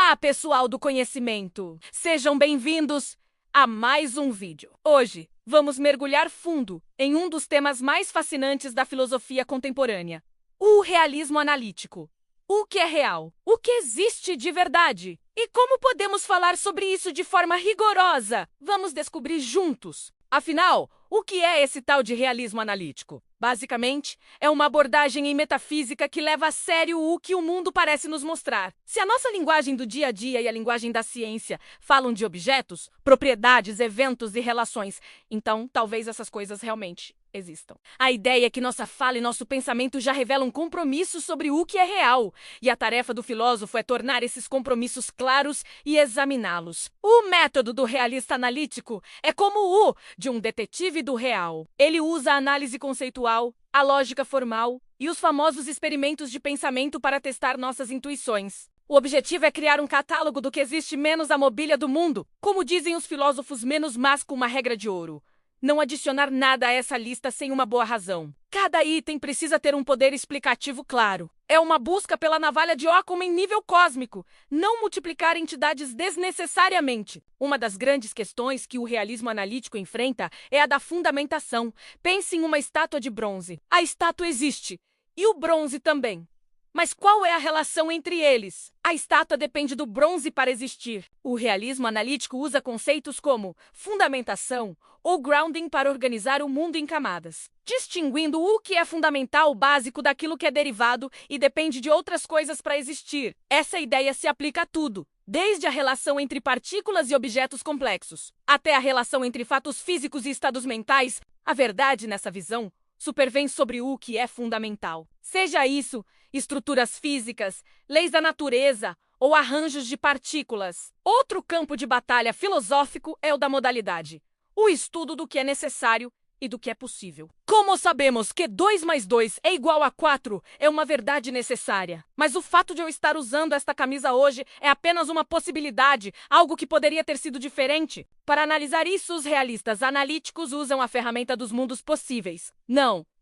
Olá, pessoal do conhecimento! Sejam bem-vindos a mais um vídeo. Hoje, vamos mergulhar fundo em um dos temas mais fascinantes da filosofia contemporânea: o realismo analítico. O que é real? O que existe de verdade? E como podemos falar sobre isso de forma rigorosa? Vamos descobrir juntos. Afinal, o que é esse tal de realismo analítico? Basicamente, é uma abordagem em metafísica que leva a sério o que o mundo parece nos mostrar. Se a nossa linguagem do dia a dia e a linguagem da ciência falam de objetos, propriedades, eventos e relações, então talvez essas coisas realmente existam. A ideia é que nossa fala e nosso pensamento já revelam compromissos sobre o que é real, e a tarefa do filósofo é tornar esses compromissos claros e examiná-los. O método do realista analítico é como o de um detetive do real. Ele usa a análise conceitual, a lógica formal e os famosos experimentos de pensamento para testar nossas intuições. O objetivo é criar um catálogo do que existe menos a mobília do mundo, como dizem os filósofos, menos mas com uma regra de ouro. Não adicionar nada a essa lista sem uma boa razão. Cada item precisa ter um poder explicativo claro. É uma busca pela navalha de Occam em nível cósmico, não multiplicar entidades desnecessariamente. Uma das grandes questões que o realismo analítico enfrenta é a da fundamentação. Pense em uma estátua de bronze. A estátua existe, e o bronze também. Mas qual é a relação entre eles? A estátua depende do bronze para existir. O realismo analítico usa conceitos como fundamentação ou grounding para organizar o mundo em camadas, distinguindo o que é fundamental, básico, daquilo que é derivado e depende de outras coisas para existir. Essa ideia se aplica a tudo, desde a relação entre partículas e objetos complexos, até a relação entre fatos físicos e estados mentais. A verdade, nessa visão, supervém sobre o que é fundamental. Seja isso estruturas físicas, leis da natureza ou arranjos de partículas. Outro campo de batalha filosófico é o da modalidade, o estudo do que é necessário e do que é possível. Como sabemos que 2 mais 2 é igual a 4 é uma verdade necessária, mas o fato de eu estar usando esta camisa hoje é apenas uma possibilidade, algo que poderia ter sido diferente. Para analisar isso, os realistas analíticos usam a ferramenta dos mundos possíveis.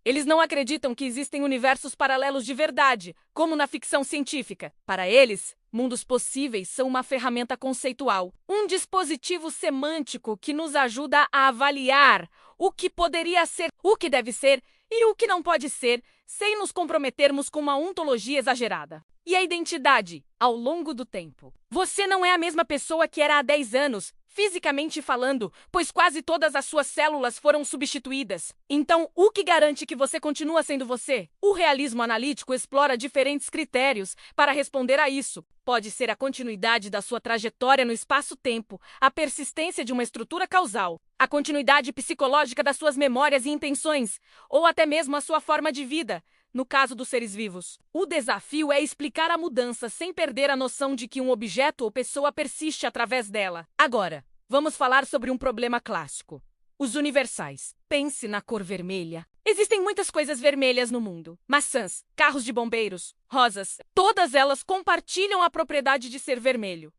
Eles não acreditam que existem universos paralelos de verdade, como na ficção científica. Para eles, mundos possíveis são uma ferramenta conceitual, um dispositivo semântico que nos ajuda a avaliar o que poderia ser, o que deve ser e o que não pode ser, sem nos comprometermos com uma ontologia exagerada. E a identidade, ao longo do tempo. Você não é a mesma pessoa que era há 10 anos, fisicamente falando, pois quase todas as suas células foram substituídas. Então, o que garante que você continua sendo você? O realismo analítico explora diferentes critérios para responder a isso. Pode ser a continuidade da sua trajetória no espaço-tempo, a persistência de uma estrutura causal, a continuidade psicológica das suas memórias e intenções, ou até mesmo a sua forma de vida, no caso dos seres vivos. O desafio é explicar a mudança sem perder a noção de que um objeto ou pessoa persiste através dela. Agora, vamos falar sobre um problema clássico: os universais. Pense na cor vermelha. Existem muitas coisas vermelhas no mundo. Maçãs, carros de bombeiros, rosas. Todas elas compartilham a propriedade de ser vermelho.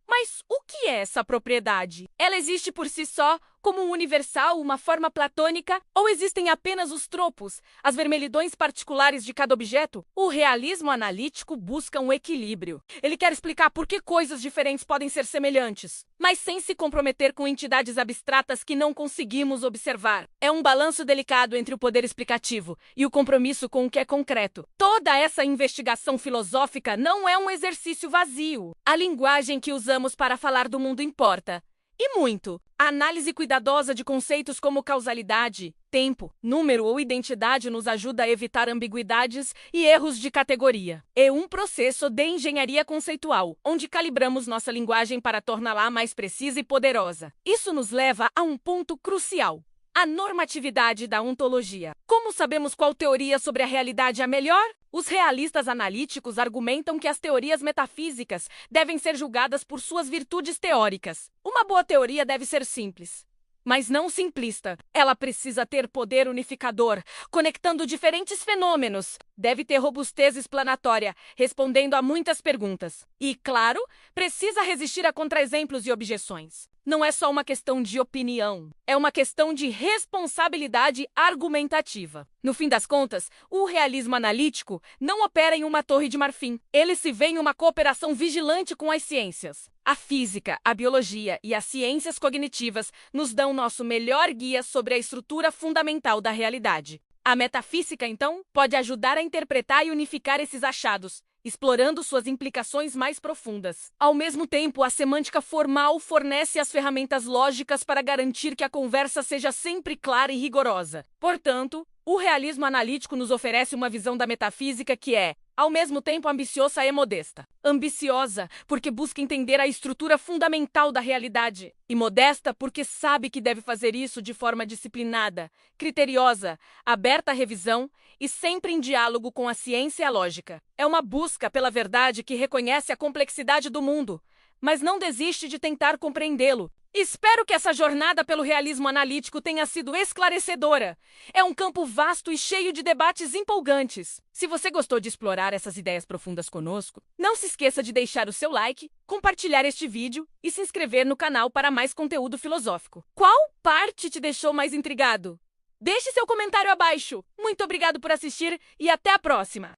Mas o que é essa propriedade? Ela existe por si só, como um universal, uma forma platônica? Ou existem apenas os tropos, as vermelhidões particulares de cada objeto? O realismo analítico busca um equilíbrio. Ele quer explicar por que coisas diferentes podem ser semelhantes, mas sem se comprometer com entidades abstratas que não conseguimos observar. É um balanço delicado entre o poder explicativo e o compromisso com o que é concreto. Toda essa investigação filosófica não é um exercício vazio. A linguagem que usamos para falar do mundo importa. E muito. A análise cuidadosa de conceitos como causalidade, tempo, número ou identidade nos ajuda a evitar ambiguidades e erros de categoria. É um processo de engenharia conceitual, onde calibramos nossa linguagem para torná-la mais precisa e poderosa. Isso nos leva a um ponto crucial: a normatividade da ontologia. Como sabemos qual teoria sobre a realidade é a melhor? Os realistas analíticos argumentam que as teorias metafísicas devem ser julgadas por suas virtudes teóricas. Uma boa teoria deve ser simples, mas não simplista. Ela precisa ter poder unificador, conectando diferentes fenômenos. Deve ter robustez explanatória, respondendo a muitas perguntas. E, claro, precisa resistir a contraexemplos e objeções. não é só uma questão de opinião, é uma questão de responsabilidade argumentativa. No fim das contas, o realismo analítico não opera em uma torre de marfim. Ele se vê em uma cooperação vigilante com as ciências. A física, a biologia e as ciências cognitivas nos dão nosso melhor guia sobre a estrutura fundamental da realidade. A metafísica, então, pode ajudar a interpretar e unificar esses achados, explorando suas implicações mais profundas. Ao mesmo tempo, a semântica formal fornece as ferramentas lógicas para garantir que a conversa seja sempre clara e rigorosa. Portanto, o realismo analítico nos oferece uma visão da metafísica que é, ao mesmo tempo, ambiciosa e modesta. Ambiciosa, porque busca entender a estrutura fundamental da realidade. E modesta, porque sabe que deve fazer isso de forma disciplinada, criteriosa, aberta à revisão e sempre em diálogo com a ciência e a lógica. É uma busca pela verdade que reconhece a complexidade do mundo, mas não desiste de tentar compreendê-lo. Espero que essa jornada pelo realismo analítico tenha sido esclarecedora. É um campo vasto e cheio de debates empolgantes. Se você gostou de explorar essas ideias profundas conosco, não se esqueça de deixar o seu like, compartilhar este vídeo e se inscrever no canal para mais conteúdo filosófico. Qual parte te deixou mais intrigado? Deixe seu comentário abaixo. Muito obrigado por assistir e até a próxima!